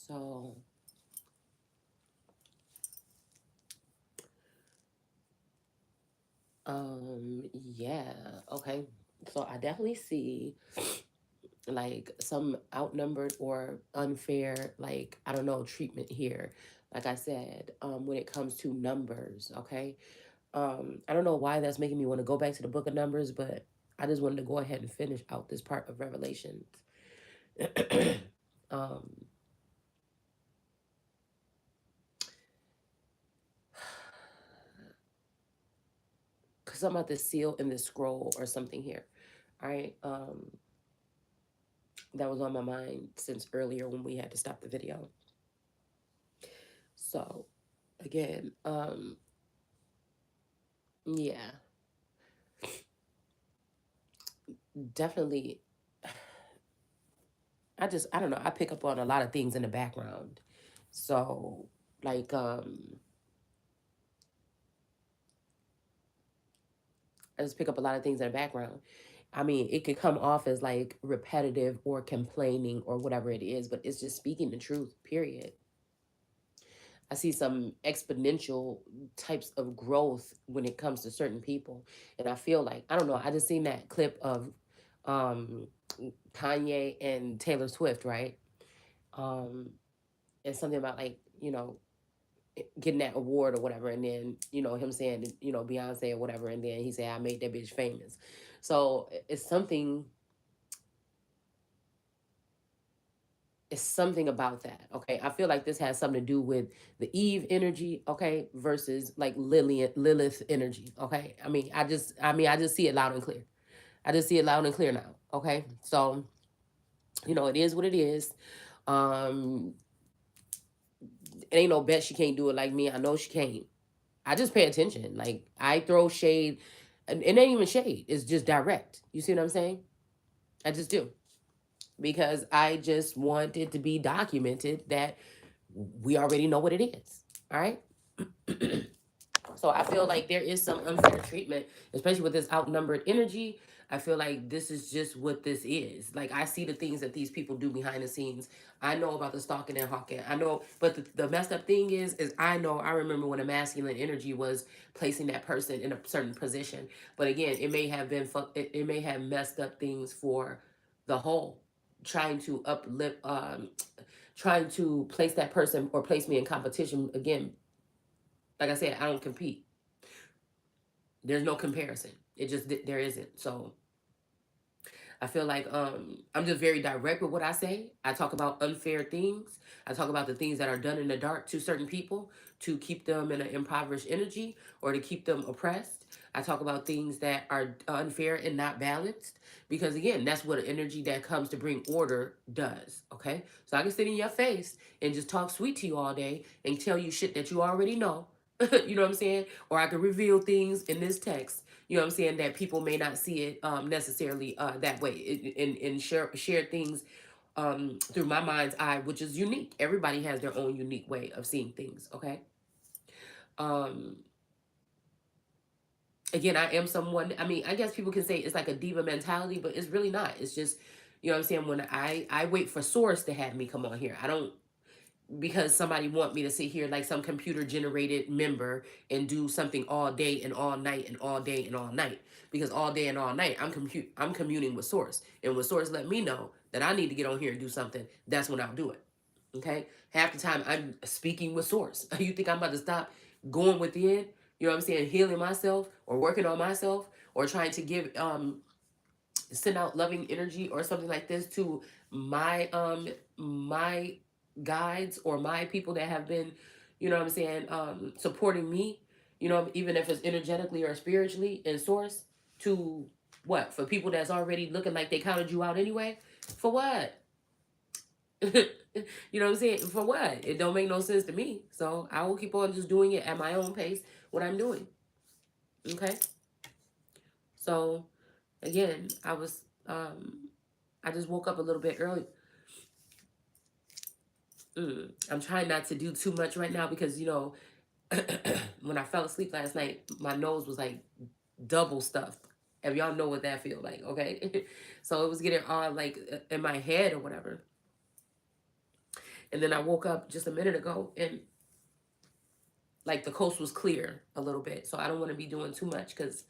So, yeah, okay. So I definitely see like some outnumbered or unfair, like, I don't know, treatment here. Like I said, when it comes to numbers, okay? I don't know why that's making me want to go back to the book of Numbers, but I just wanted to go ahead and finish out this part of Revelations. um, because I'm about to seal in the scroll or something here. All right. That was on my mind since earlier when we had to stop the video. So again, yeah, definitely. I don't know. I pick up on a lot of things in the background. So like, I just pick up a lot of things in the background. I mean, it could come off as like repetitive or complaining or whatever it is, but it's just speaking the truth, period. I see some exponential types of growth when it comes to certain people. And I feel like, I don't know, I just seen that clip of um, Kanye and Taylor Swift, right? Um, and something about like, getting that award or whatever. And then, him saying, Beyonce or whatever. And then he said, I made that bitch famous. So it's something about that. Okay. I feel like this has something to do with the Eve energy, okay, versus like Lilith energy. Okay. I just see it loud and clear. I just see it loud and clear now. Okay. So, it is what it is. Um, it ain't no bet she can't do it like me. I know she can't. I just pay attention. Like I throw shade, and it ain't even shade. It's just direct. You see what I'm saying? I just do because I just want it to be documented that we already know what it is. All right. So I feel like there is some unfair treatment, especially with this outnumbered energy. I feel like this is just what this is. Like I see the things that these people do behind the scenes. I know about the stalking and hawking. I know, but the messed up thing is I remember when a masculine energy was placing that person in a certain position. But again, it may have been it may have messed up things for the whole, trying to uplift, trying to place that person or place me in competition again. Like I said, I don't compete. There's no comparison. It just there isn't. So I feel like I'm just very direct with what I say. I talk about unfair things. I talk about the things that are done in the dark to certain people to keep them in an impoverished energy or to keep them oppressed. I talk about things that are unfair and not balanced because again, that's what an energy that comes to bring order does. Okay, so I can sit in your face and just talk sweet to you all day and tell you shit that you already know. You know what I'm saying? Or I can reveal things in this text, you know what I'm saying, that people may not see it necessarily that way, and share things through my mind's eye, which is unique. Everybody has their own unique way of seeing things. Okay. um Again, I am someone, I mean, I guess people can say it's like a diva mentality, but it's really not. It's just, you know what I'm saying, when I wait for source to have me come on here. I don't, because somebody want me to sit here like some computer generated member and do something all day and all night and all day and all night, because all day and all night I'm communing with source, and when source let me know that I need to get on here and do something, that's when I'll do it. Okay, half the time I'm speaking with source. You think I'm about to stop going within, you know what I'm saying, healing myself or working on myself or trying to give send out loving energy or something like this to my guides or my people that have been, you know what I'm saying, supporting me, even if it's energetically or spiritually in source, to what, for people that's already looking like they counted you out anyway, for what? You know what I'm saying, for what? It don't make no sense to me, so I will keep on just doing it at my own pace, what I'm doing. Okay. So again, I just woke up a little bit early. I'm trying not to do too much right now because, when I fell asleep last night, my nose was like double stuffed. If y'all know what that feel like, okay? So it was getting all like in my head or whatever. And then I woke up just a minute ago and like the coast was clear a little bit. So I don't want to be doing too much because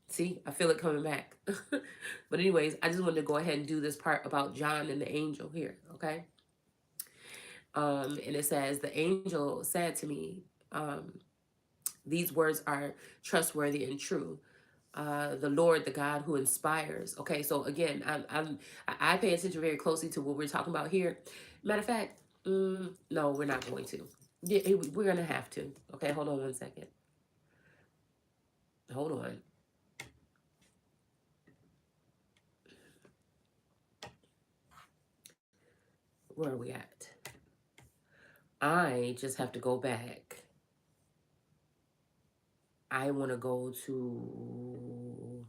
see, I feel it coming back. But anyways, I just wanted to go ahead and do this part about John and the angel here, okay? And it says, the angel said to me, these words are trustworthy and true. The Lord, the God who inspires. Okay, so again, I pay attention very closely to what we're talking about here. Matter of fact, no, we're not going to. Yeah, we're gonna have to. Okay, hold on one second. Hold on. Where are we at? I just have to go back. I want to go to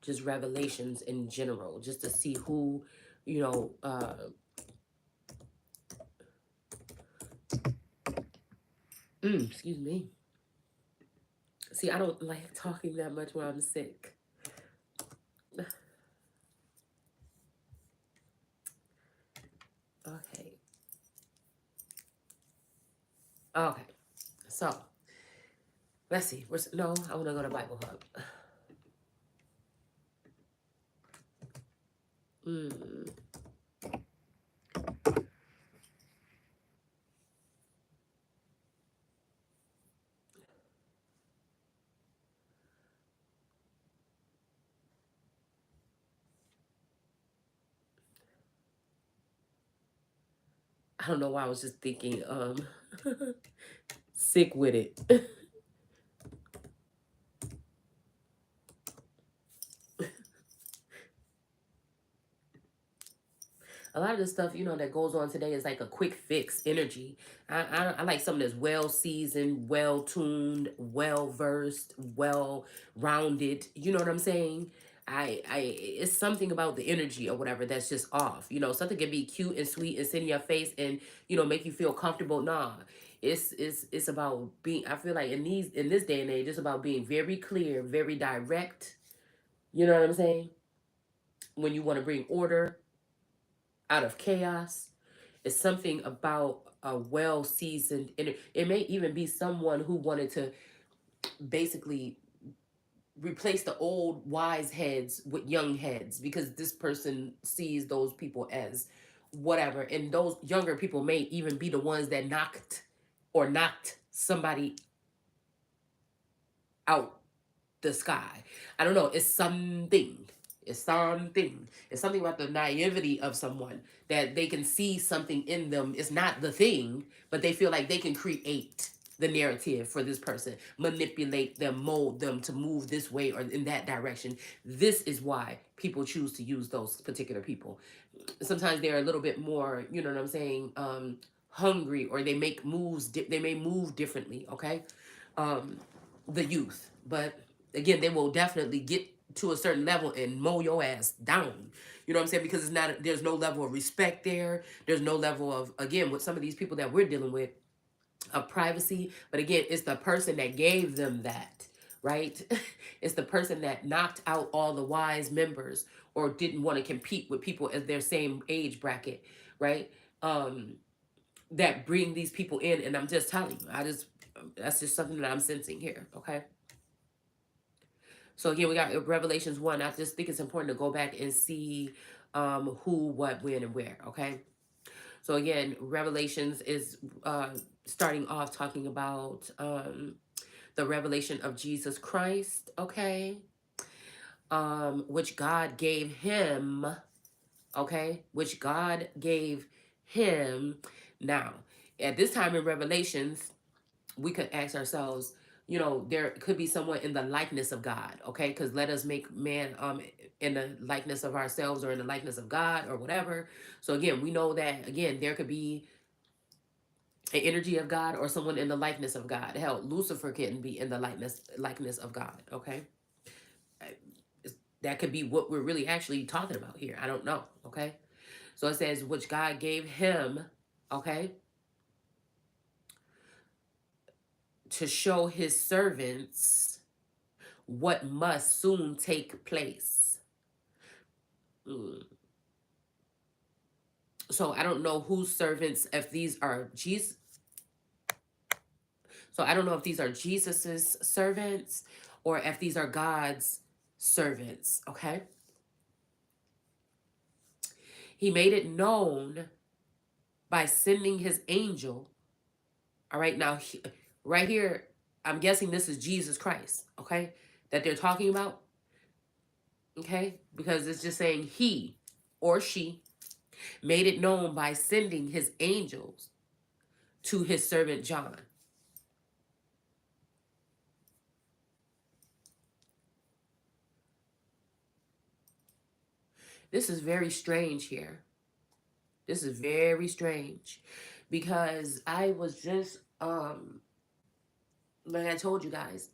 just Revelations in general, just to see who, you know, excuse me. See, I don't like talking that much when I'm sick. Okay. Okay. So, let's see. No, I want to go to Bible Hub. Mm. I don't know why I was just thinking, sick with it. A lot of the stuff that goes on today is like a quick fix energy. I like something that's well seasoned, well tuned, well versed, well rounded. You know what I'm saying? I it's something about the energy or whatever that's just off. Something can be cute and sweet and sit in your face and make you feel comfortable. Nah, it's about being. I feel like in this day and age, it's about being very clear, very direct. You know what I'm saying? When you want to bring order out of chaos. It's something about a well seasoned, and it may even be someone who wanted to basically replace the old wise heads with young heads because this person sees those people as whatever. And those younger people may even be the ones that knocked somebody out the sky. I don't know. It's something. It's something. It's something about the naivety of someone that they can see something in them. It's not the thing, but they feel like they can create the narrative for this person, manipulate them, mold them to move this way or in that direction. This is why people choose to use those particular people. Sometimes they're a little bit more, you know what I'm saying, hungry, or they make moves. They may move differently. Okay, um, the youth, but again, they will definitely get to a certain level and mow your ass down. You know what I'm saying? Because there's no level of respect there. There's no level of, again, with some of these people that we're dealing with, of privacy. But again, it's the person that gave them that, right? It's the person that knocked out all the wise members or didn't want to compete with people at their same age bracket, right? Um, that bring these people in. And I'm just telling you, that's just something that I'm sensing here, okay? So again, we got Revelations 1. I just think it's important to go back and see who, what, when, and where, okay? So again, Revelations is starting off talking about the revelation of Jesus Christ, okay? Which God gave him, okay? Which God gave him. Now, at this time in Revelations, we could ask ourselves, there could be someone in the likeness of God, okay? Because let us make man in the likeness of ourselves or in the likeness of God or whatever. So again, we know that again there could be an energy of God or someone in the likeness of God. Hell, Lucifer couldn't be in the likeness of God, okay? Uh, That could be what we're really actually talking about here. I don't know, okay? So it says, which God gave him, okay, to show his servants what must soon take place. Mm. So I don't know whose servants, if these are Jesus. So I don't know if these are Jesus's servants or if these are God's servants. Okay. He made it known by sending his angel. All right. Now, right here, I'm guessing this is Jesus Christ. Okay. That they're talking about. Okay. Because it's just saying he or she made it known by sending his angels to his servant John. This is very strange here. This is very strange because I was just like I told you guys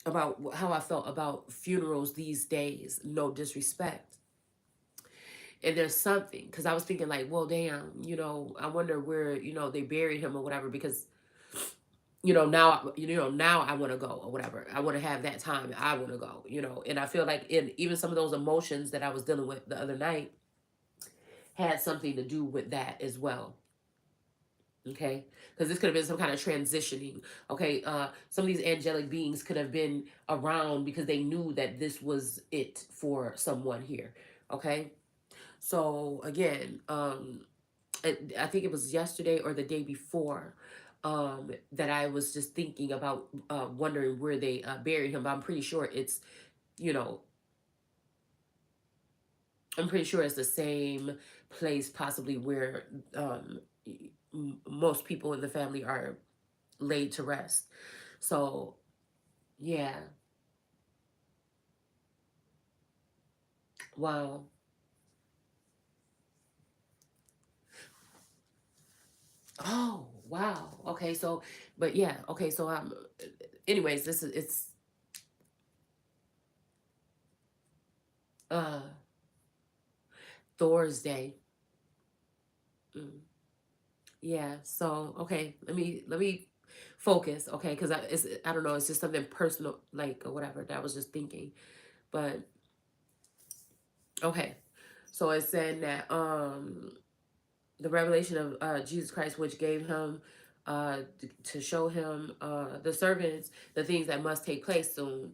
about how I felt about funerals these days. No disrespect. And there's something because I was thinking like, well, damn, I wonder where they buried him or whatever because now I want to go or whatever. I want to have that time. I want to go, and I feel like in even some of those emotions that I was dealing with the other night had something to do with that as well. Okay, because this could have been some kind of transitioning. Okay, some of these angelic beings could have been around because they knew that this was it for someone here. Okay, so again, I think it was yesterday or the day before that I was just thinking about wondering where they buried him. But you know, I'm pretty sure it's the same place, possibly where most people in the family are laid to rest. So yeah, wow. Oh wow. Okay, so but yeah, okay, so anyways, this is it's uh Thursday. Mm. Yeah. So okay, let me focus. Okay, because I don't know. It's just something personal, like or whatever that I was just thinking. But okay, so it said that the revelation of Jesus Christ, which gave him to show him the servants the things that must take place soon.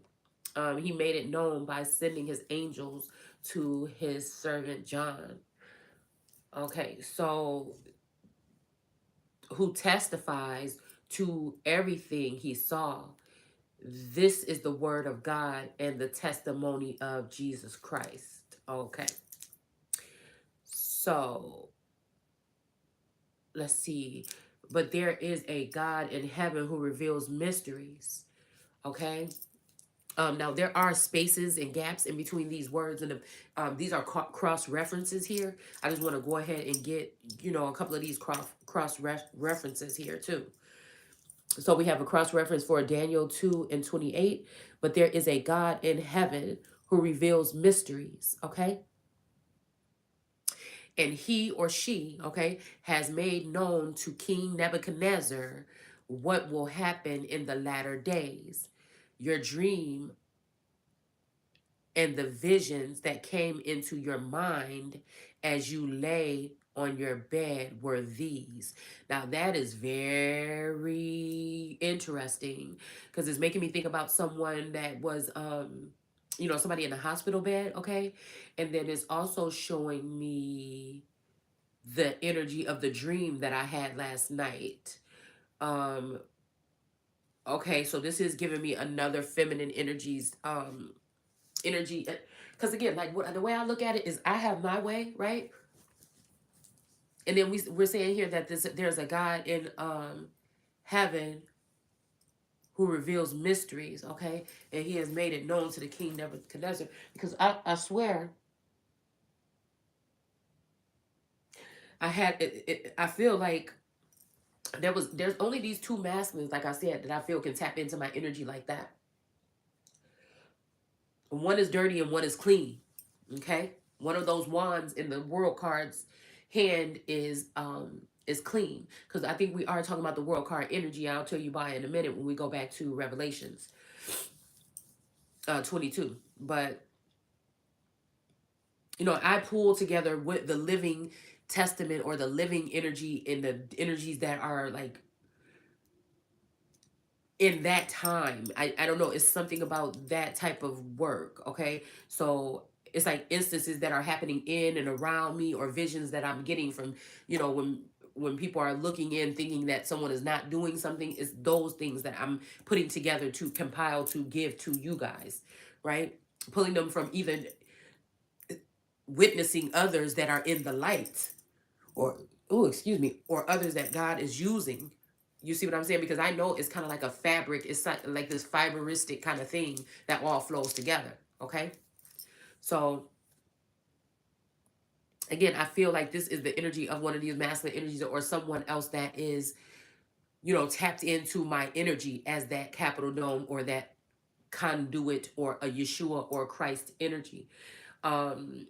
He made it known by sending his angels to his servant John. Okay, so who testifies to everything he saw. This is the word of God and the testimony of Jesus Christ. Okay. So let's see. But there is a God in heaven who reveals mysteries. Okay. Now there are spaces and gaps in between these words, and these are cross references here. I just want to go ahead and get a couple of these cross references here too. So we have a cross reference for Daniel 2:28, but there is a God in heaven who reveals mysteries, okay? And he or she, okay, has made known to King Nebuchadnezzar what will happen in the latter days. Your dream and the visions that came into your mind as you lay on your bed were these. Now, that is very interesting because it's making me think about someone that was, somebody in a hospital bed, okay? And then it's also showing me the energy of the dream that I had last night. Um, okay, so this is giving me another feminine energy because again like the way I look at it is I have my way, right? And then we're saying here that there's a God in heaven who reveals mysteries, okay? And he has made it known to the king Nebuchadnezzar because I swear I feel like there's only these two masculines, like I said, that I feel can tap into my energy like that. One is dirty and one is clean. Okay? One of those wands in the world cards hand is clean. Because I think we are talking about the world card energy. I'll tell you why in a minute when we go back to Revelations 22. But I pull together with the living testament or the living energy and the energies that are like in that time. I don't know, it's something about that type of work. Okay, so it's like instances that are happening in and around me, or visions that I'm getting from, when people are looking in thinking that someone is not doing something. It's those things that I'm putting together to compile to give to you guys, right? Pulling them from even witnessing others that are in the light, or oh, excuse me, or others that God is using. You see what I'm saying? Because I know it's kind of like a fabric. It's like this fiberistic kind of thing that all flows together. Okay, so again, I feel like this is the energy of one of these masculine energies, or someone else that is, tapped into my energy as that capital dome, or that conduit, or a Yeshua or Christ energy. Um,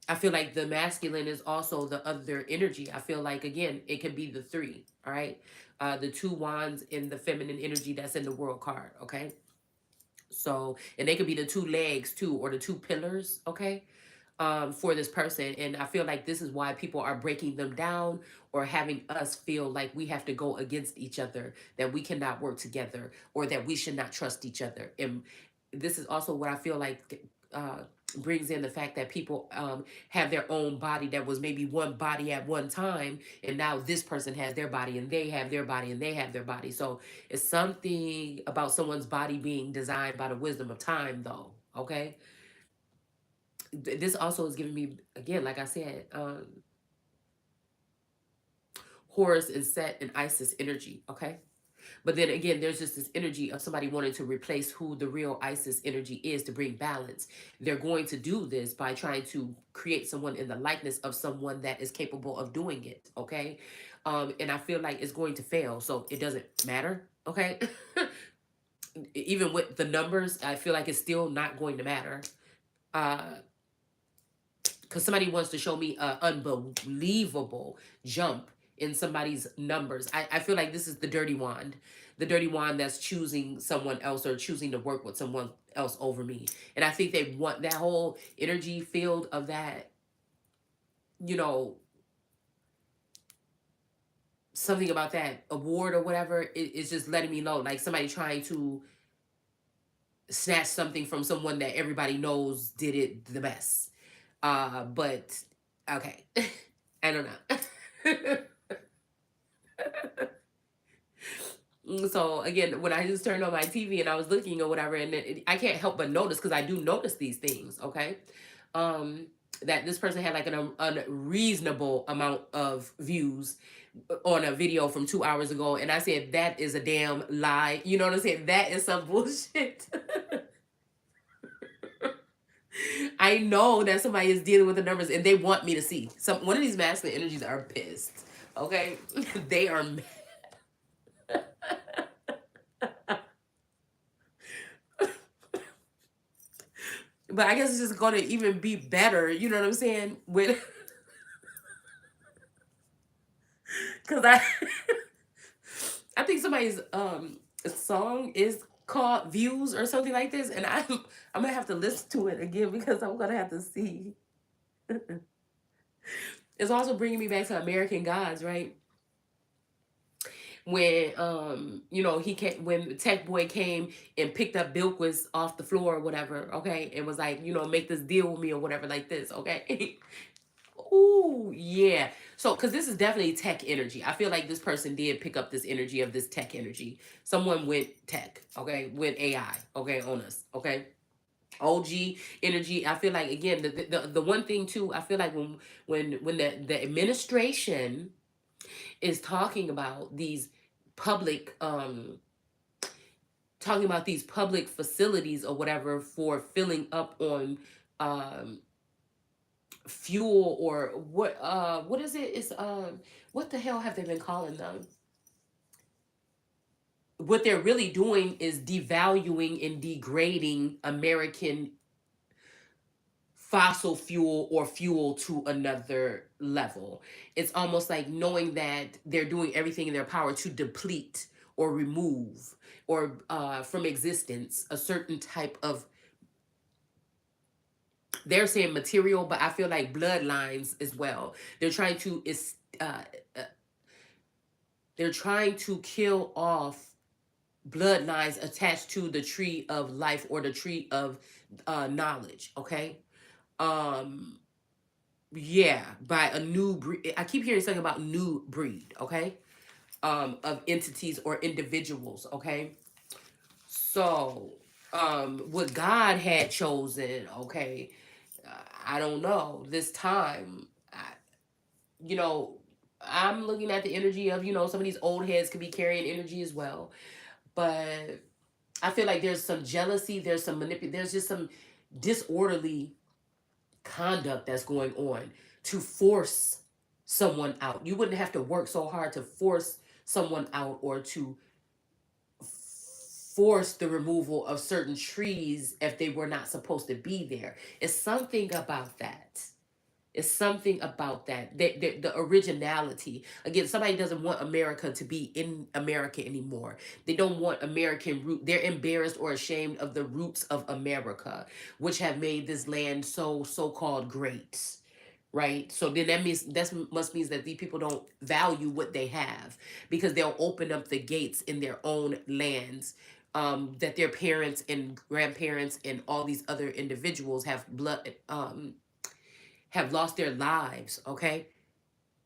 I feel like the masculine is also the other energy. I feel like, again, it could be the three, all right? The two wands in the feminine energy that's in the world card, okay? So, and they could be the two legs too, or the two pillars, okay? For this person. And I feel like this is why people are breaking them down, or having us feel like we have to go against each other, that we cannot work together, or that we should not trust each other. And this is also what I feel like brings in the fact that people have their own body that was maybe one body at one time, and now this person has their body, and they have their body, and they have their body. So it's something about someone's body being designed by the wisdom of time, though. Okay, this also is giving me, again, like I said, Horus and Set and Isis energy. Okay, but then again, there's just this energy of somebody wanting to replace who the real Isis energy is, to bring balance. They're going to do this by trying to create someone in the likeness of someone that is capable of doing it. Okay, and I feel like it's going to fail, so it doesn't matter. Okay, even with the numbers, I feel like it's still not going to matter. Because somebody wants to show me an unbelievable jump in somebody's numbers. I feel like this is the dirty wand that's choosing someone else, or choosing to work with someone else over me. And I think they want that whole energy field of that, you know, something about that award or whatever. It's just letting me know, like somebody trying to snatch something from someone that everybody knows did it the best. But okay. I don't know. So again, when I just turned on my TV and I was looking or whatever, and I can't help but notice, because I do notice these things. Okay, um, that this person had like an unreasonable amount of views on a video from 2 hours ago, and I said that is a damn lie. You know what I'm saying? That is some bullshit. I know that somebody is dealing with the numbers, and they want me to see. One of these masculine energies are pissed. Okay, they are. But I guess it's just going to even be better. You know what I'm saying? With because I think somebody's song is called Views or something like this, and I'm gonna have to listen to it again, because I'm gonna have to see. It's also bringing me back to American Gods, right? When he came, when Tech Boy came and picked up Bilquis off the floor or whatever, okay, and was like, make this deal with me or whatever, like this, okay. Ooh, yeah. So, because this is definitely tech energy. I feel like this person did pick up this energy of this tech energy. Someone went tech, okay, went AI, okay, on us, okay. OG energy. I feel like, again, the one thing too. I feel like when the administration is talking about these public facilities or whatever, for filling up on um fuel, or what is it? It's what the hell have they been calling them? What they're really doing is devaluing and degrading American fossil fuel, or fuel, to another level. It's almost like knowing that they're doing everything in their power to deplete or remove, or from existence, a certain type of They're saying material, but I feel like bloodlines as well. They're trying to is uh, they're trying to kill off bloodlines attached to the tree of life or the tree of knowledge. Okay. Um. Yeah, by a new breed. I keep hearing something about new breed. Okay. Of entities or individuals. Okay. So, what God had chosen. Okay. I don't know. This time, you know, I'm looking at the energy of, some of these old heads could be carrying energy as well. But I feel like there's some jealousy, there's some there's just some disorderly conduct that's going on to force someone out. You wouldn't have to work so hard to force someone out or to force the removal of certain trees if they were not supposed to be there. It's something about that. It's something about that. The originality. Again, somebody doesn't want America to be in America anymore. They don't want American root. They're embarrassed or ashamed of the roots of America, which have made this land so-called great. Right? So then that must means that these people don't value what they have because they'll open up the gates in their own lands that their parents and grandparents and all these other individuals have lost their lives. Okay,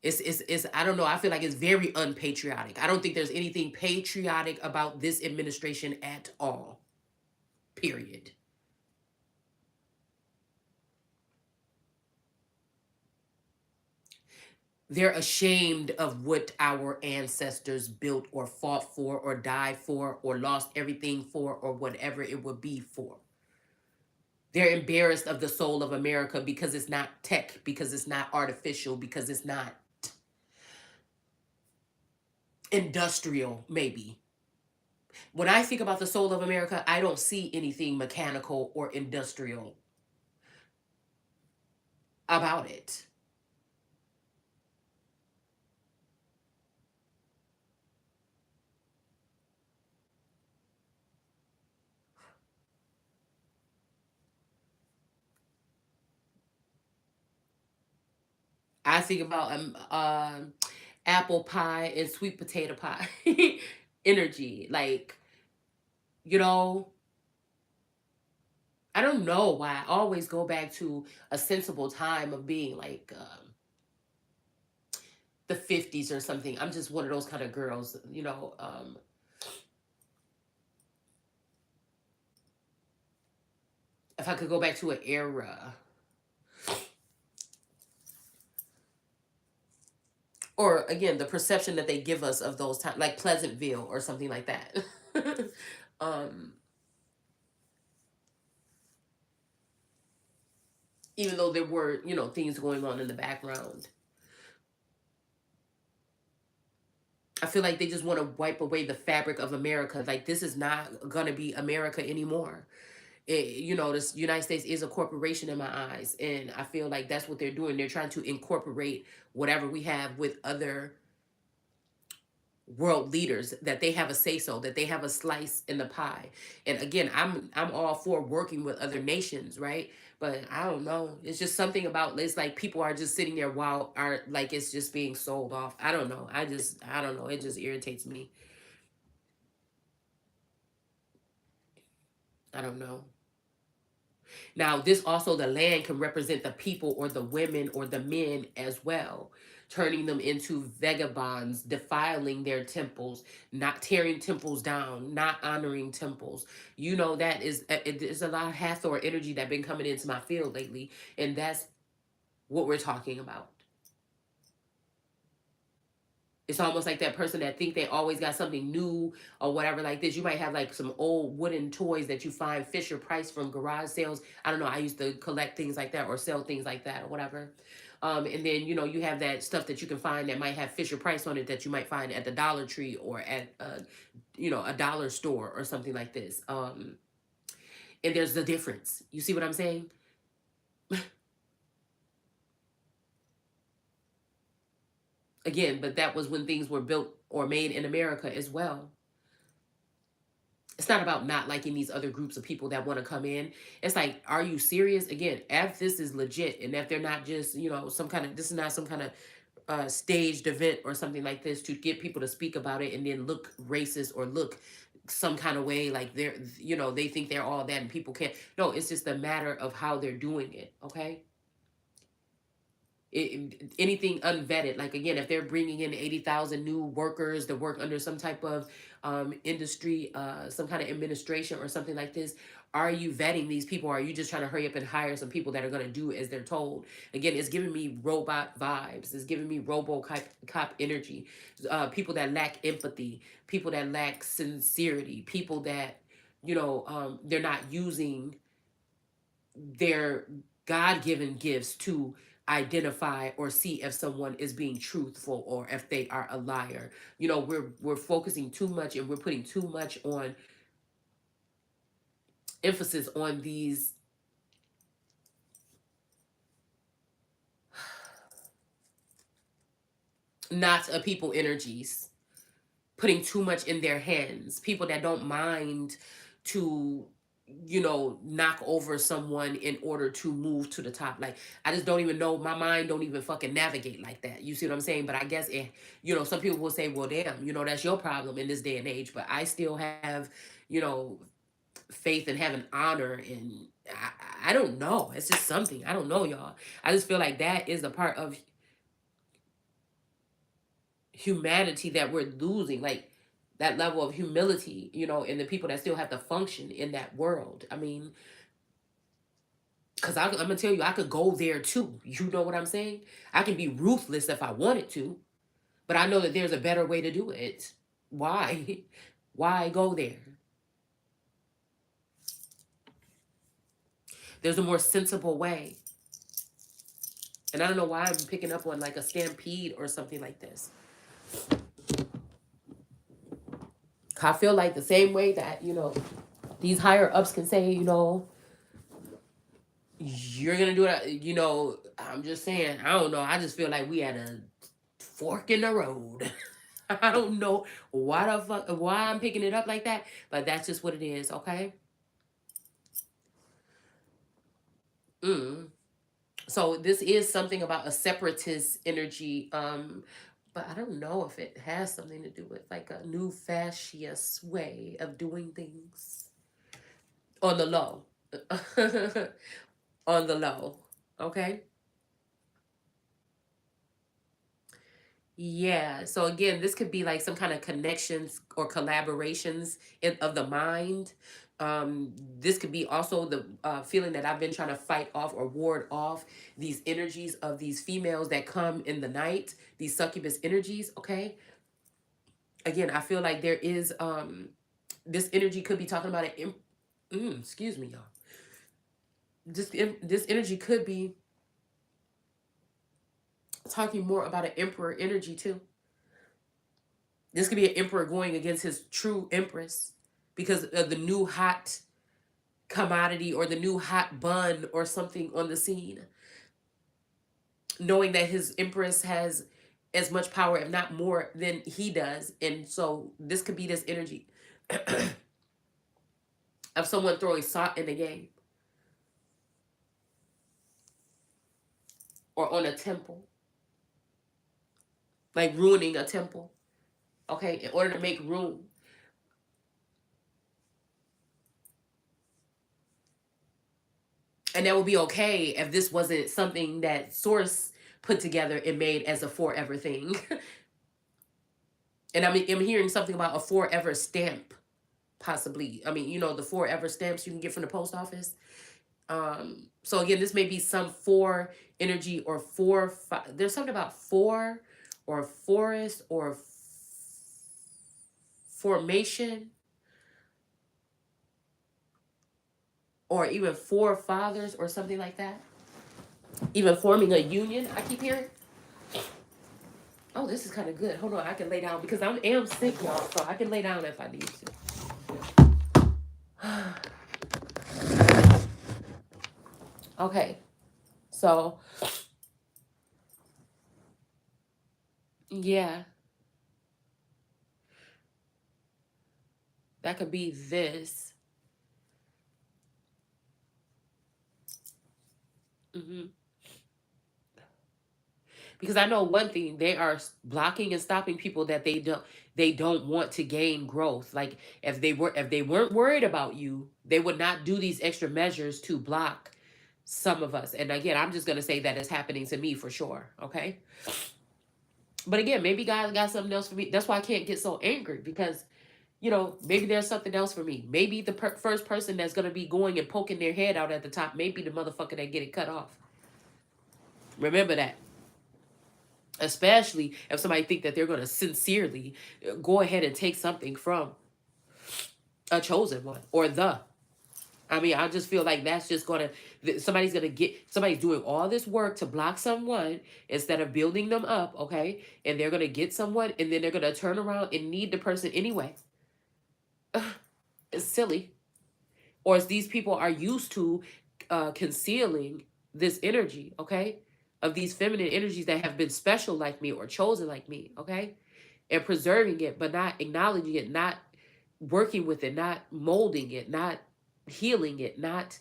it's I don't know. I feel like it's very unpatriotic. I don't think there's anything patriotic about this administration at all. Period. They're ashamed of what our ancestors built or fought for or died for or lost everything for or whatever it would be for. They're embarrassed of the soul of America because it's not tech, because it's not artificial, because it's not industrial, maybe. When I think about the soul of America, I don't see anything mechanical or industrial about it. I think about apple pie and sweet potato pie energy. Like, you know, I don't know why I always go back to a sensible time of being like the 50s or something. I'm just one of those kind of girls, if I could go back to an era, or again the perception that they give us of those times, like Pleasantville or something like that. um Even though there were things going on in the background, I feel like they just want to wipe away the fabric of America. Like, this is not gonna be America anymore. This United States is a corporation in my eyes, and I feel like that's what they're doing. They're trying to incorporate whatever we have with other world leaders, that they have a say so, that they have a slice in the pie. And again, I'm all for working with other nations, right? But I don't know, it's just something about, it's like people are just sitting there while are like it's just being sold off. I don't know, I don't know, it just irritates me. I don't know. Now, this also, the land can represent the people or the women or the men as well, turning them into vagabonds, defiling their temples, not tearing temples down, not honoring temples. That there's a lot of Hathor energy that been coming into my field lately, and that's what we're talking about. It's almost like that person that think they always got something new or whatever like this. You might have like some old wooden toys that you find Fisher Price from garage sales. I don't know. I used to collect things like that or sell things like that or whatever. And then you have that stuff that you can find that might have Fisher Price on it that you might find at the Dollar Tree or at a dollar store or something like this. And there's the difference. You see what I'm saying? Again, but that was when things were built or made in America as well. It's not about not liking these other groups of people that want to come in. It's like, are you serious? Again, if this is legit and if they're not just, some kind of, this is not some kind of staged event or something like this to get people to speak about it and then look racist or look some kind of way like they're, they think they're all that and people can't. No, it's just a matter of how they're doing it. Okay. Anything unvetted, like again, if they're bringing in 80,000 new workers to work under some type of industry, some kind of administration or something like this, are you vetting these people, or are you just trying to hurry up and hire some people that are going to do as they're told? Again, it's giving me robot vibes, it's giving me cop energy, people that lack empathy, people that lack sincerity, people that, they're not using their God-given gifts to identify or see if someone is being truthful or if they are a liar. We're focusing too much and we're putting too much on emphasis on these not a people energies, putting too much in their hands, people that don't mind to knock over someone in order to move to the top. Like, I just don't even know, my mind don't even fucking navigate like that. You see what I'm saying? But I guess some people will say, well, damn, that's your problem in this day and age. But I still have, you know faith and having honor, and I don't know, it's just something, I don't know, y'all. I just feel like that is a part of humanity that we're losing, like that level of humility, in the people that still have to function in that world. I mean, because I'm gonna tell you, I could go there too. You know what I'm saying? I can be ruthless if I wanted to, but I know that there's a better way to do it. Why? Why go there? There's a more sensible way. And I don't know why I'm picking up on like a stampede or something like this. I feel like the same way that, these higher ups can say, you're going to do it. I'm just saying, I don't know. I just feel like we had a fork in the road. I don't know why I'm picking it up like that, but that's just what it is. Okay. Mm. So this is something about a separatist energy. But I don't know if it has something to do with like a new fascist way of doing things on the low. On the low. Okay. Yeah. So again, this could be like some kind of connections or collaborations of the mind. This could be also the feeling that I've been trying to fight off or ward off these energies of these females that come in the night, these succubus energies. Okay. Again, I feel like there is this energy could be talking about it. Excuse me, y'all. This energy could be talking more about an emperor energy too. This could be an emperor going against his true empress because of the new hot commodity or the new hot bun or something on the scene. Knowing that his empress has as much power, if not more, than he does. And so this could be this energy of someone throwing salt in the game or on a temple, like ruining a temple, okay, in order to make room. And that would be okay if this wasn't something that Source put together and made as a forever thing. And I'm hearing something about a forever stamp, possibly. I mean, the forever stamps you can get from the post office. So again, this may be some four energy or there's something about four or forest or formation or even forefathers or something like that. Even forming a union, I keep hearing. Oh, this is kind of good. Hold on, I can lay down because I am sick, y'all, so I can lay down if I need to. Okay, so yeah, That could be this. Hmm. Because I know one thing, they are blocking and stopping people that they don't want to gain growth. Like if they weren't worried about you, they would not do these extra measures to block some of us. And again, I'm just going to say that it's happening to me for sure, okay? But again, maybe God got something else for me. That's why I can't get so angry, because maybe there's something else for me. Maybe the first person that's going to be going and poking their head out at the top, maybe the motherfucker that get it cut off. Remember that. Especially if somebody think that they're going to sincerely go ahead and take something from a chosen one or the. I mean, I just feel like that's just going to, somebody's doing all this work to block someone instead of building them up, okay? And they're going to get someone, and then they're going to turn around and need the person anyway. It's silly. Or as these people are used to concealing this energy, okay? Of these feminine energies that have been special like me or chosen like me, okay? And preserving it, but not acknowledging it, not working with it, not molding it, not healing it, not,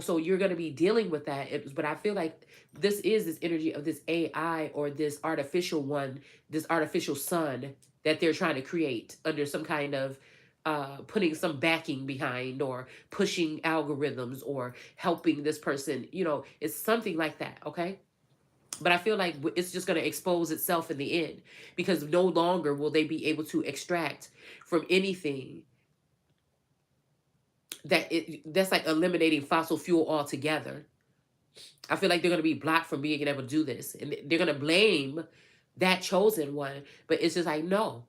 so you're going to be dealing with that. But I feel like this energy of this AI or this artificial one, this artificial sun that they're trying to create under some kind of putting some backing behind, or pushing algorithms, or helping this person, it's something like that, okay? But I feel like it's just going to expose itself in the end, because no longer will they be able to extract from anything that's like eliminating fossil fuel altogether. I feel like they're going to be blocked from being able to do this, and they're going to blame that chosen one. But it's just like, no,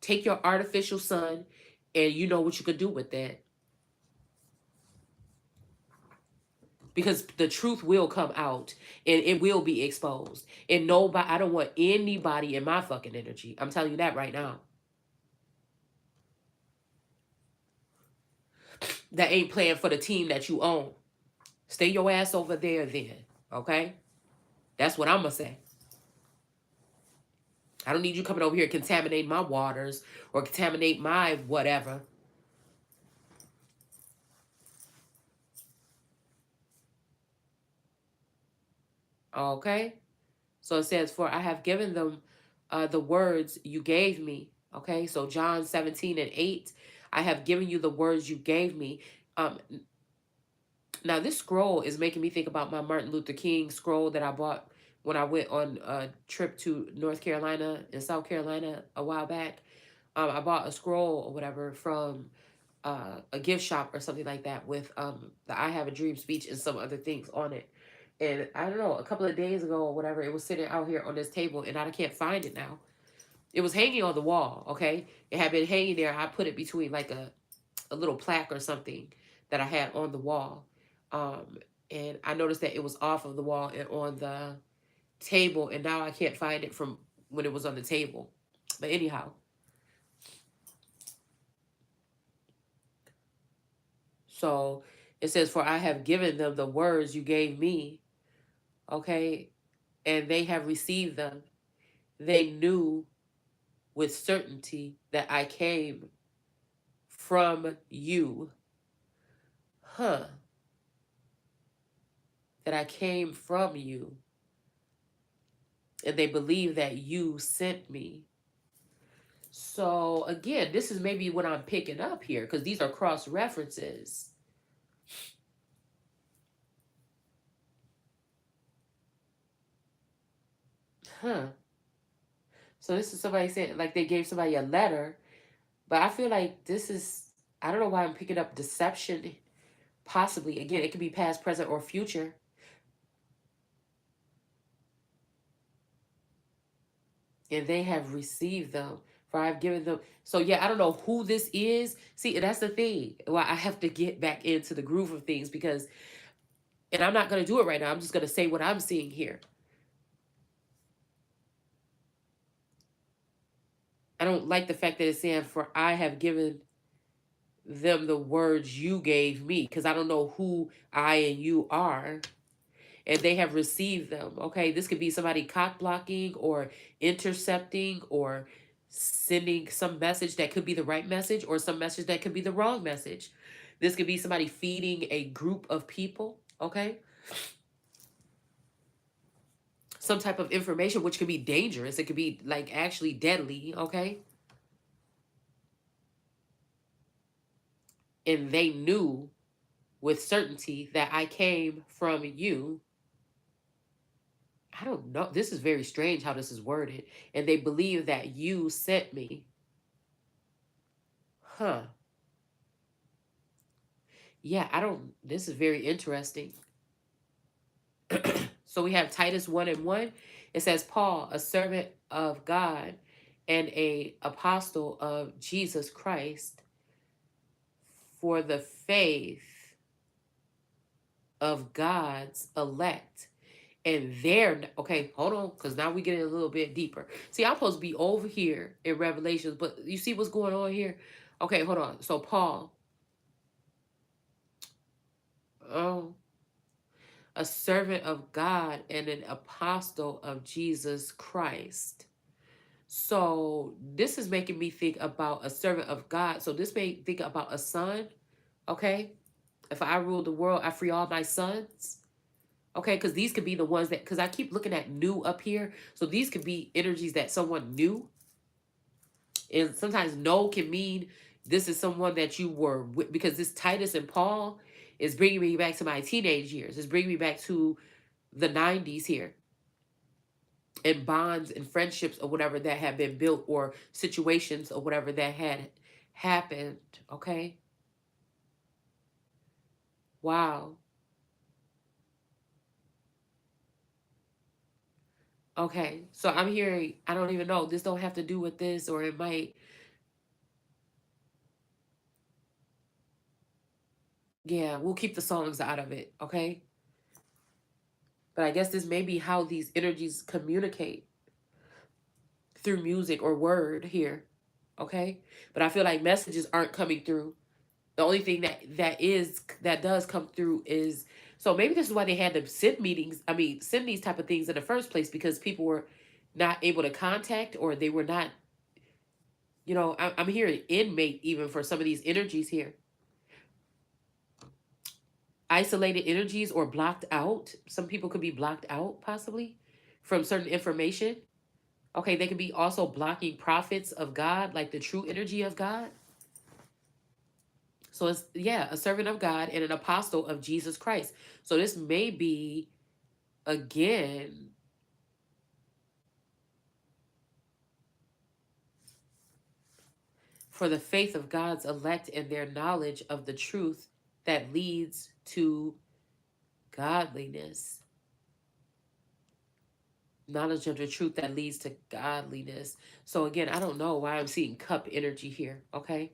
take your artificial sun, and you know what you could do with that, because the truth will come out and it will be exposed. And nobody, I don't want anybody in my fucking energy. I'm telling you that right now. That ain't playing for the team that you own. Stay your ass over there then. Okay? That's what I'm gonna say. I don't need you coming over here contaminating my waters or contaminate my whatever. Okay? So it says, for I have given them the words you gave me. Okay? So John 17:8, I have given you the words you gave me. Um, Now this scroll is making me think about my Martin Luther King scroll that I bought when I went on a trip to North Carolina and South Carolina a while back. I bought a scroll or whatever from a gift shop or something like that with the I Have a Dream speech and some other things on it. And I don't know, a couple of days ago or whatever, it was sitting out here on this table, and I can't find it now. It was hanging on the wall, okay? It had been hanging there. I put it between like a little plaque or something that I had on the wall. Um, and I noticed that it was off of the wall and on the table, and now I can't find it from when it was on the table. But anyhow, so it says, for I have given them the words you gave me, okay, and they have received them. They knew with certainty that I came from you. Huh. That I came from you. And they believe that you sent me. So again, this is maybe what I'm picking up here, because these are cross references. Huh. So this is somebody saying like they gave somebody a letter, but I feel like this is, I don't know why I'm picking up deception. Possibly, again, it could be past, present, or future. And they have received them, for I've given them. So yeah, I don't know who this is. See, that's the thing. Well, I have to get back into the groove of things, because, and I'm not going to do it right now. I'm just going to say what I'm seeing here. I don't like the fact that it's saying, for I have given them the words you gave me, because I don't know who I and you are. And they have received them. Okay, this could be somebody cock blocking or intercepting or sending some message that could be the right message or some message that could be the wrong message. This could be somebody feeding a group of people, okay? Some type of information which could be dangerous. It could be like actually deadly, okay? And they knew with certainty that I came from you. I don't know. This is very strange how this is worded. And they believe that you sent me. Huh. Yeah, I don't. This is very interesting. So we have Titus 1 and 1. It says, Paul, a servant of God and a apostle of Jesus Christ, for the faith of God's elect and their, okay, hold on, because now we get a little bit deeper. See, I'm supposed to be over here in Revelations, but you see what's going on here? Okay, hold on. So Paul, oh, a servant of God and an apostle of Jesus Christ. So this is making me think about a servant of God. So this may think about a son, okay? If I rule the world, I free all my sons. Okay, because these could be the ones that, because I keep looking at new up here. So these could be energies that someone knew. And sometimes no can mean this is someone that you were with, because this Titus and Paul is bringing me back to my teenage years. It's bringing me back to the 90s here. And bonds and friendships or whatever that had been built or situations or whatever that had happened. Okay. Wow. Okay. So I'm hearing, I don't even know, this don't have to do with this, or it might, yeah, we'll keep the songs out of it. Okay. But I guess this may be how these energies communicate through music or word here. Okay. But I feel like messages aren't coming through. The only thing that does come through is, so maybe this is why they had to send meetings. I mean, send these type of things in the first place, because people were not able to contact, or they were not, I'm hearing inmate even for some of these energies here. Isolated energies or blocked out. Some people could be blocked out possibly from certain information. Okay, they could be also blocking prophets of God, like the true energy of God. So it's, yeah, a servant of God and an apostle of Jesus Christ. So this may be, again, for the faith of God's elect and their knowledge of the truth that leads to godliness. Knowledge of the truth that leads to godliness. So again, I don't know why I'm seeing cup energy here. Okay.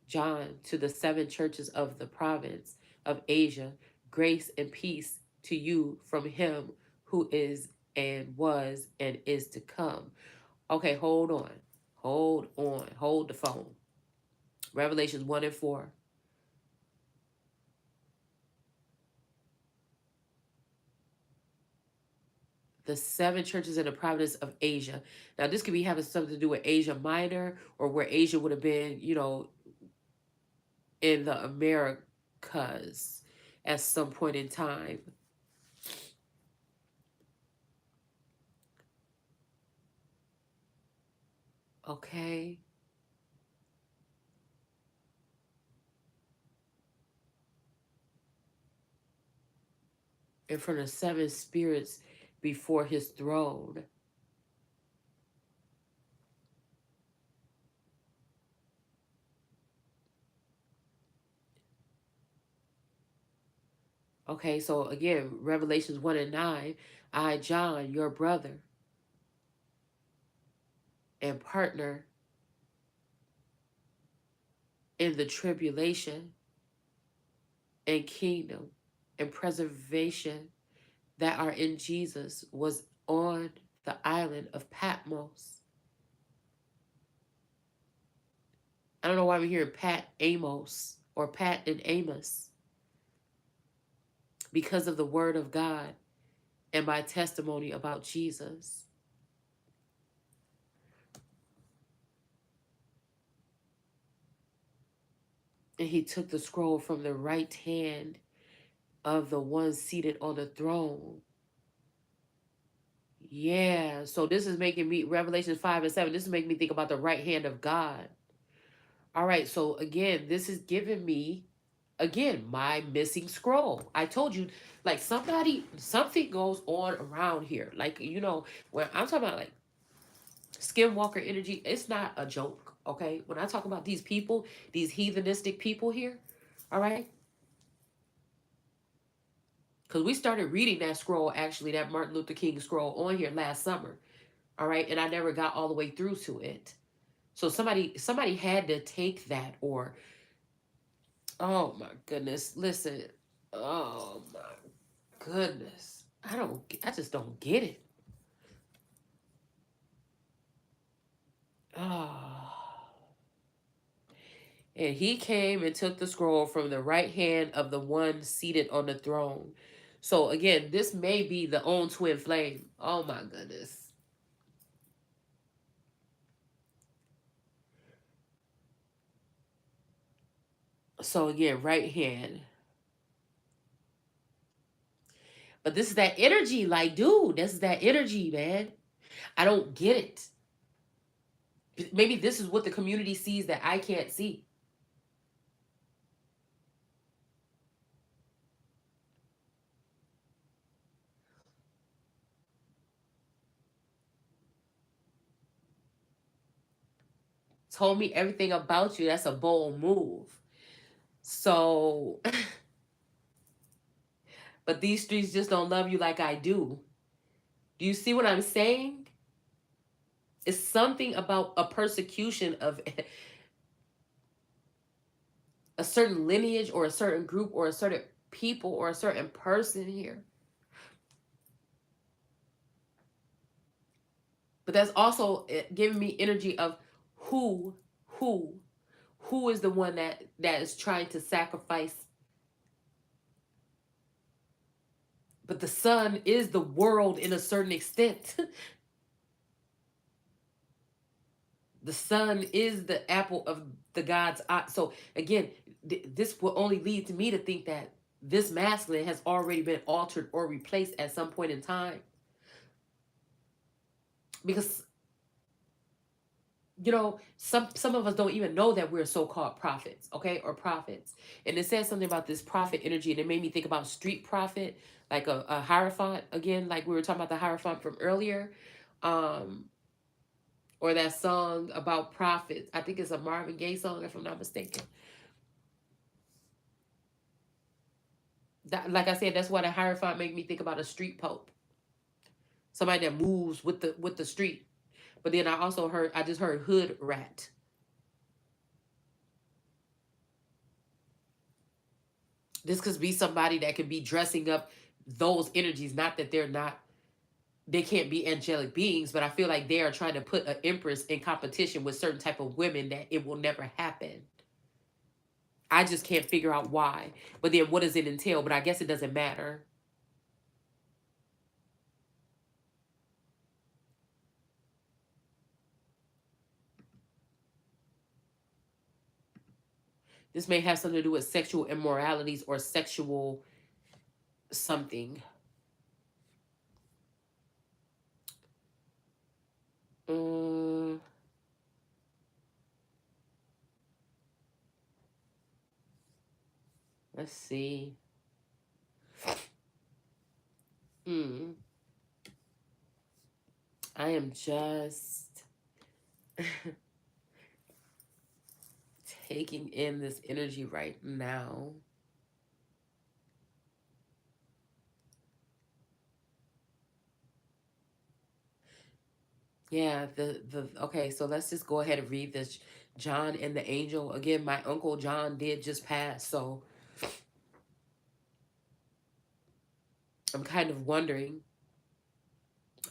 John, to the seven churches of the province of Asia, grace and peace to you from him who is and was and is to come. Okay, hold on. Hold on. Hold the phone. Revelations 1 and 4. The seven churches in the province of Asia. Now, this could be having something to do with Asia Minor, or where Asia would have been, in the Americas at some point in time. Okay. And from the seven spirits before his throne. Okay, so again, Revelations 1 and 9, I, John, your brother and partner in the tribulation and kingdom and preservation that are in Jesus, was on the island of Patmos. I don't know why I'm hearing Pat Amos or Pat and Amos, because of the word of God and my testimony about Jesus. And he took the scroll from the right hand of the one seated on the throne. Yeah, so this is making me, Revelation 5 and 7, this is making me think about the right hand of God. All right, so again, this is giving me, again, my missing scroll. I told you, like something goes on around here. Like, when I'm talking about like skinwalker energy, it's not a joke, okay? When I talk about these people, these heathenistic people here, all right? Because we started reading that scroll, actually, that Martin Luther King scroll on here last summer, all right? And I never got all the way through to it. So somebody had to take that, or oh my goodness, listen, oh my goodness, I just don't get it. Oh. And he came and took the scroll from the right hand of the one seated on the throne. So again, this may be the own twin flame. Oh my goodness. So again, right hand. But this is that energy, like, dude, this is that energy, man. I don't get it. Maybe this is what the community sees that I can't see. Told me everything about you. That's a bold move. So, but these streets just don't love you like I do. Do you see what I'm saying? It's something about a persecution of a certain lineage or a certain group or a certain people or a certain person here. But that's also giving me energy of who, who, who is the one that is trying to sacrifice. But the sun is the world in a certain extent. The sun is the apple of the God's eye. So again, this will only lead to me to think that this masculine has already been altered or replaced at some point in time. Because some of us don't even know that we're so-called prophets, okay, or prophets. And it says something about this prophet energy, and it made me think about street prophet, like a hierophant, again, like we were talking about the hierophant from earlier. um or that song about prophets. I think it's a Marvin Gaye song, if I'm not mistaken. That, like I said, that's why the hierophant make me think about a street pope, somebody that moves with the street. But then I just heard hood rat. This could be somebody that could be dressing up those energies. Not that they can't be angelic beings, but I feel like they are trying to put an empress in competition with certain type of women that it will never happen. I just can't figure out why. But then what does it entail? But I guess it doesn't matter. This may have something to do with sexual immoralities or sexual something. Mm, let's see. Mm, I am just taking in this energy right now. Yeah, the okay, so let's just go ahead and read this. John and the angel. Again, my uncle John did just pass, so I'm kind of wondering.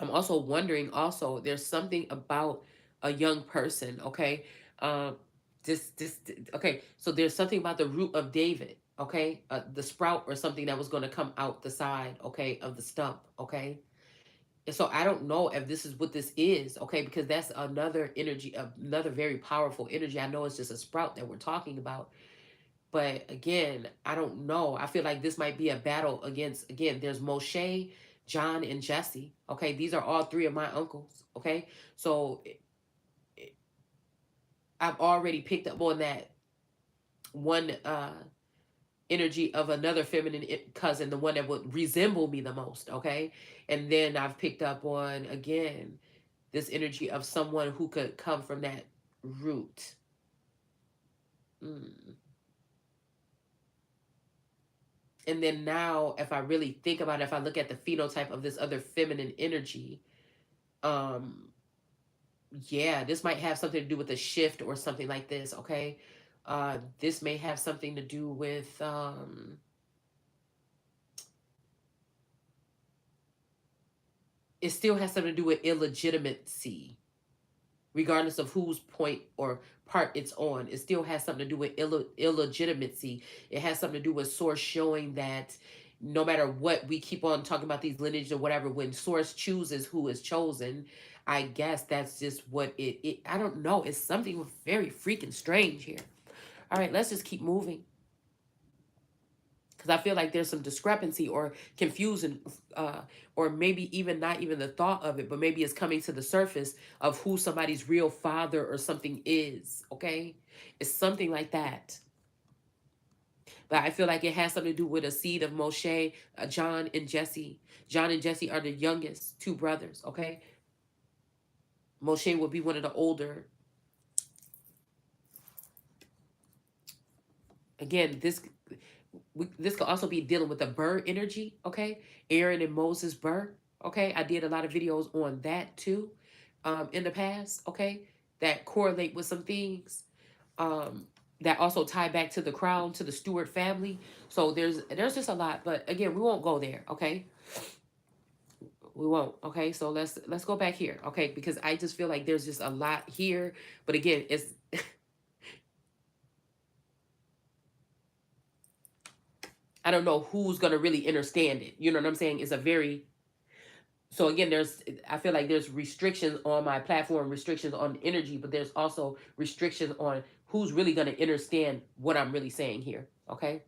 I'm also wondering also there's something about a young person, okay? Um this okay, so there's something about the root of David, okay? The sprout or something that was going to come out the side, okay, of the stump, okay? And so I don't know if this is what this is, okay? Because that's another energy, another very powerful energy. I know it's just a sprout that we're talking about, But again, I don't know. I feel like this might be a battle against, again, there's Moshe, John, and Jesse. Okay, these are all three of my uncles. Okay, so I've already picked up on that one energy of another feminine cousin, the one that would resemble me the most. Okay, and then I've picked up on, again, this energy of someone who could come from that root. Mm. And then now, if I really think about it, if I look at the phenotype of this other feminine energy, um, yeah, this might have something to do with a shift or something like this. Okay, this may have something to do with it still has something to do with illegitimacy, regardless of whose point or part it's on. It still has something to do with illegitimacy. It has something to do with source showing that no matter what, we keep on talking about these lineage or whatever, when source chooses who is chosen, I guess that's just what it I don't know. It's something very freaking strange here. All right, let's just keep moving, because I feel like there's some discrepancy or confusion, or maybe even not even the thought of it, but maybe it's coming to the surface of who somebody's real father or something is. Okay, it's something like that. But I feel like it has something to do with a seed of Moshe, John and Jesse. John and Jesse are the youngest two brothers. Okay, Moshe would be one of the older. Again, this could also be dealing with the Burr energy. Okay, Aaron and Moses Burr. Okay, I did a lot of videos on that too, in the past. Okay, that correlate with some things, um, that also tie back to the crown, to the Stewart family. So there's just a lot. But again, we won't go there. Okay, we won't. Okay, so let's go back here. Okay, because I just feel like there's just a lot here. But again, it's I don't know who's gonna really understand it. You know what I'm saying? It's a very so again, I feel like there's restrictions on my platform, restrictions on energy, but there's also restrictions on who's really going to understand what I'm really saying here. Okay,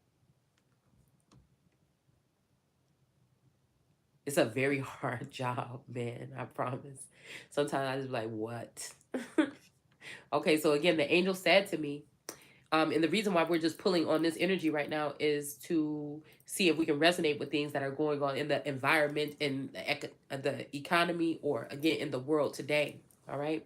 it's a very hard job, man. I promise. Sometimes I just be like, what? Okay, so again, the angel said to me, and the reason why we're just pulling on this energy right now is to see if we can resonate with things that are going on in the environment, in the economy, or again in the world today. All right.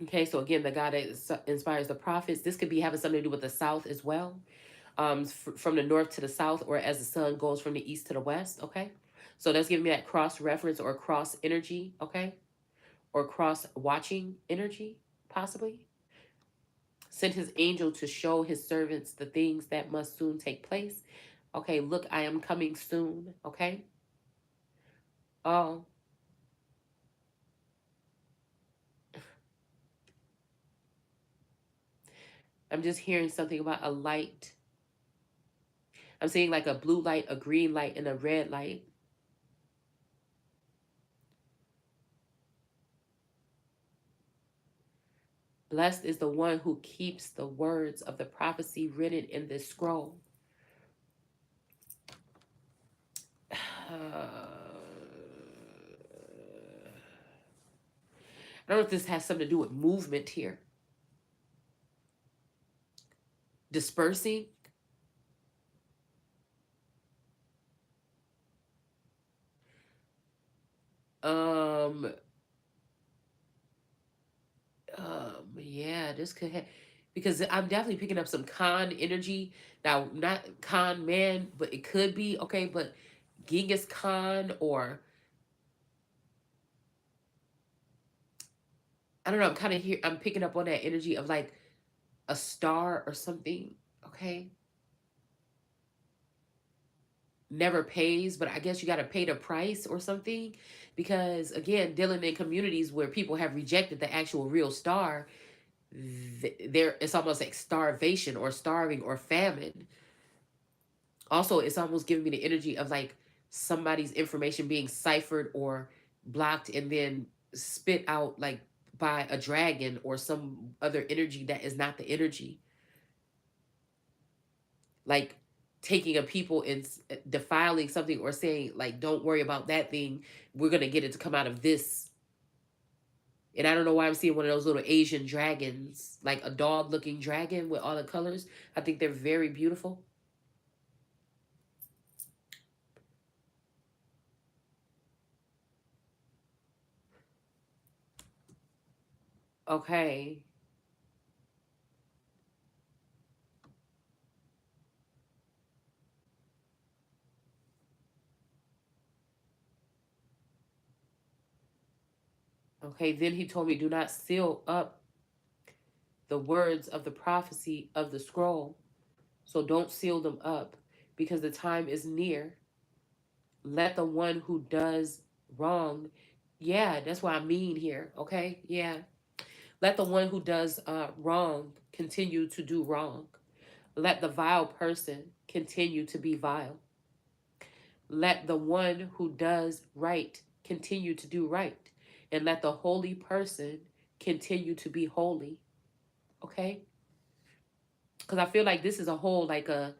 Okay, so again, the God that inspires the prophets. This could be having something to do with the South as well, from the north to the south, or as the sun goes from the east to the west. Okay, so that's giving me that cross reference or cross energy. Okay, or cross watching energy, possibly. Sent his angel to show his servants the things that must soon take place. Okay, look, I am coming soon. Okay. Oh, I'm just hearing something about a light. I'm seeing like a blue light, a green light, and a red light. Blessed is the one who keeps the words of the prophecy written in this scroll. I don't know if this has something to do with movement here. Dispersing. Um, yeah, this could have, because I'm definitely picking up some con energy. Now, not con man, but it could be, okay, but Genghis Khan, or I don't know, I'm kind of here, I'm picking up on that energy of like a star or something, okay? Never pays, but I guess you got to pay the price or something, because again, dealing in communities where people have rejected the actual real star, there it's almost like starvation or starving or famine. Also, it's almost giving me the energy of like somebody's information being ciphered or blocked and then spit out like by a dragon or some other energy that is not the energy, like taking a people and defiling something or saying like don't worry about that thing, we're going to get it to come out of this. And I don't know why I'm seeing one of those little Asian dragons, like a dog looking dragon with all the colors. I think they're very beautiful. Okay. Okay, then he told me, do not seal up the words of the prophecy of the scroll. So don't seal them up because the time is near. Let the one who does wrong, yeah, that's what I mean here. Okay, yeah. Let the one who does wrong continue to do wrong. Let the vile person continue to be vile. Let the one who does right continue to do right. And let the holy person continue to be holy. Okay? Because I feel like this is a whole like a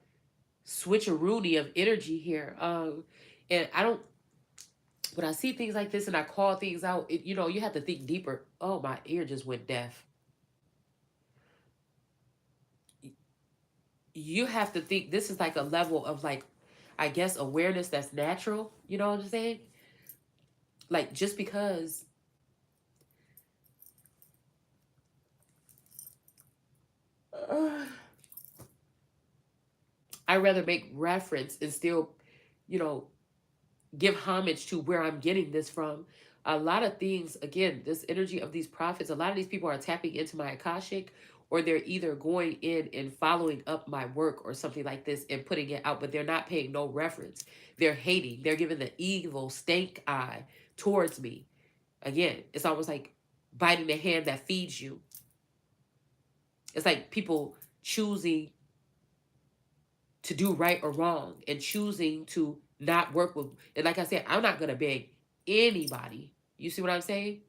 switcheroonie of energy here. And I don't, when I see things like this and I call things out, you have to think deeper. Oh, my ear just went deaf. You have to think this is like a level of like, I guess, awareness that's natural. You know what I'm saying? Like, just because I rather make reference and still, you know, give homage to where I'm getting this from. A lot of things, again, this energy of these prophets, a lot of these people are tapping into my Akashic, or they're either going in and following up my work or something like this and putting it out, but they're not paying no reference. They're hating. They're giving the evil stank eye towards me. Again, it's almost like biting the hand that feeds you. It's like people choosing to do right or wrong and choosing to not work with. And like I said, I'm not going to beg anybody. You see what I'm saying?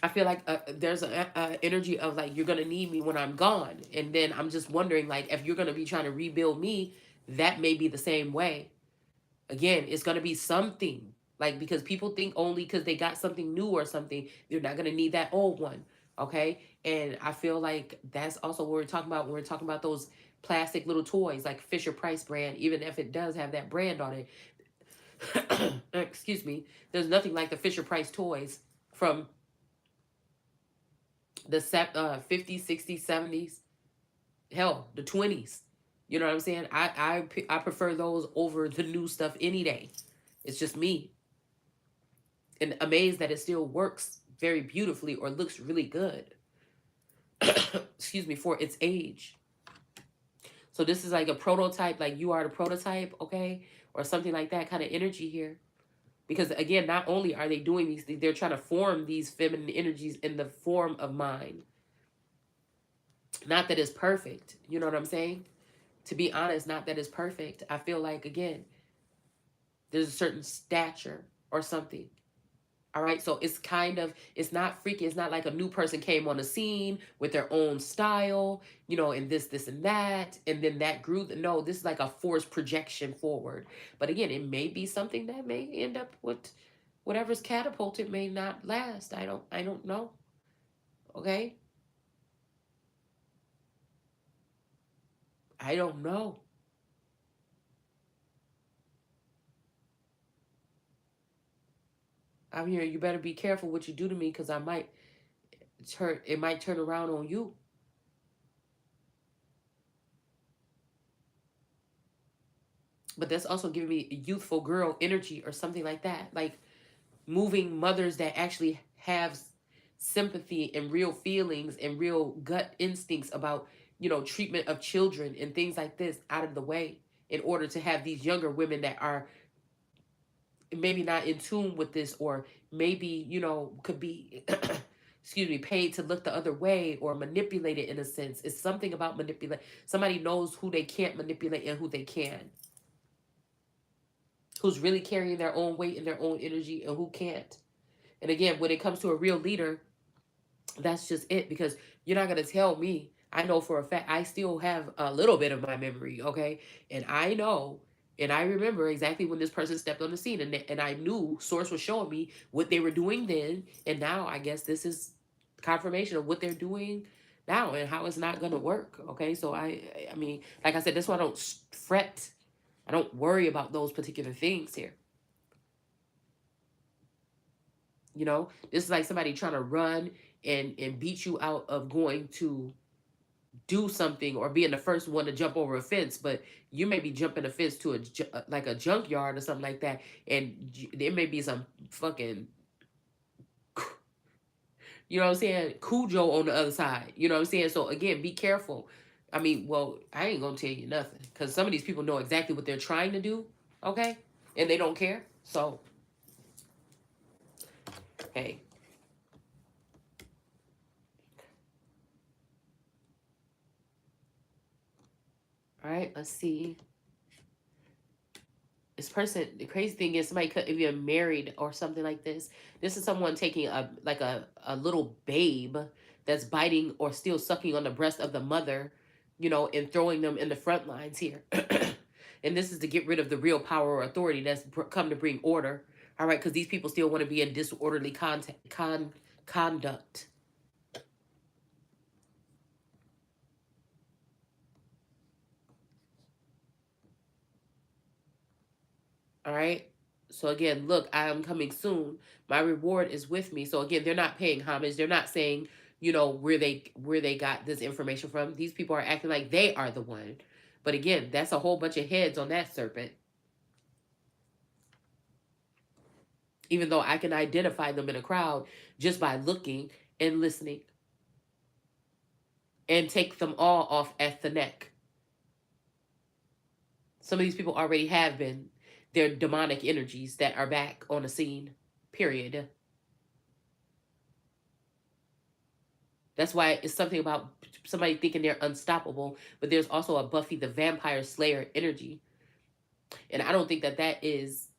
I feel like there's a energy of like you're gonna need me when I'm gone, and then I'm just wondering like if you're gonna be trying to rebuild me, that may be the same way. Again, it's gonna be something like because people think only because they got something new or something, they're not gonna need that old one. Okay, and I feel like that's also what we're talking about when we're talking about those plastic little toys like Fisher Price brand, even if it does have that brand on it. Excuse me. There's nothing like the Fisher Price toys from the 50s, 60s, 70s, hell, the 20s. You know what I'm saying? I prefer those over the new stuff any day. It's just me. And amazed that it still works very beautifully or looks really good. Excuse me, for its age. So this is like a prototype, like you are the prototype, okay? Or something like that kind of energy here. Because again, not only are they doing these things, they're trying to form these feminine energies in the form of mine. Not that it's perfect. You know what I'm saying? To be honest, not that it's perfect. I feel like, again, there's a certain stature or something. All right. So it's kind of, it's not freaky. It's not like a new person came on the scene with their own style, and this, and that. And then that grew. No, this is like a forced projection forward. But again, it may be something that may end up with whatever's catapulted may not last. I don't know. Okay. I don't know. I'm here. You better be careful what you do to me because it might turn around on you. But that's also giving me youthful girl energy or something like that. Like moving mothers that actually have sympathy and real feelings and real gut instincts about, treatment of children and things like this out of the way in order to have these younger women that are maybe not in tune with this or maybe, could be excuse me, paid to look the other way or manipulated in a sense. It's something about manipulate. Somebody knows who they can't manipulate and who they can. who's really carrying their own weight and their own energy and who can't. And again, when it comes to a real leader, that's just it, because you're not going to tell me. I know for a fact I still have a little bit of my memory, okay? And I know and I remember exactly when this person stepped on the scene, and I knew source was showing me what they were doing then, and now I guess this is confirmation of what they're doing now and how it's not going to work, okay? So I mean, like I said, that's why I don't fret. I don't worry about those particular things here. You know, this is like somebody trying to run and beat you out of going to do something or being the first one to jump over a fence, but you may be jumping a fence to like a junkyard or something like that, and there may be some fucking, you know what I'm saying, Cujo on the other side. You know what I'm saying? So again, be careful. I mean, well, I ain't gonna tell you nothing, because some of these people know exactly what they're trying to do, okay, and they don't care. So hey, all right, let's see. This person, the crazy thing is, somebody could, if you're married or something like this is someone taking a little babe that's biting or still sucking on the breast of the mother, you know, and throwing them in the front lines here. And this is to get rid of the real power or authority that's come to bring order. All right, because these people still want to be in disorderly conduct. All right. So again, look, I am coming soon. My reward is with me. So again, they're not paying homage. They're not saying, you know, where they got this information from. These people are acting like they are the one. But again, that's a whole bunch of heads on that serpent. Even though I can identify them in a crowd just by looking and listening, and take them all off at the neck. Some of these people already have been. They're demonic energies that are back on the scene. Period. That's why it's something about somebody thinking they're unstoppable, but there's also a Buffy the Vampire Slayer energy. And I don't think that that is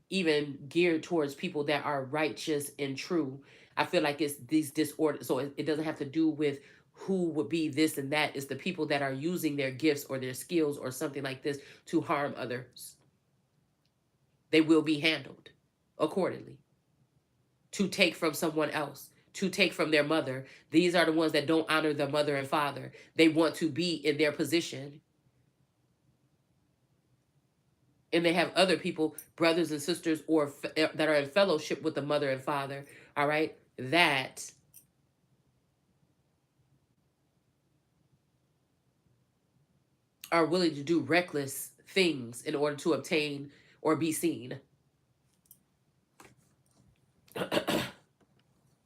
even geared towards people that are righteous and true. I feel like it's these disorders. So it doesn't have to do with who would be this and that. It's the people that are using their gifts or their skills or something like this to harm others. They will be handled accordingly, to take from someone else, to take from their mother. These are the ones that don't honor their mother and father. They want to be in their position. And they have other people, brothers and sisters, or that are in fellowship with the mother and father, all right, that are willing to do reckless things in order to obtain or be seen.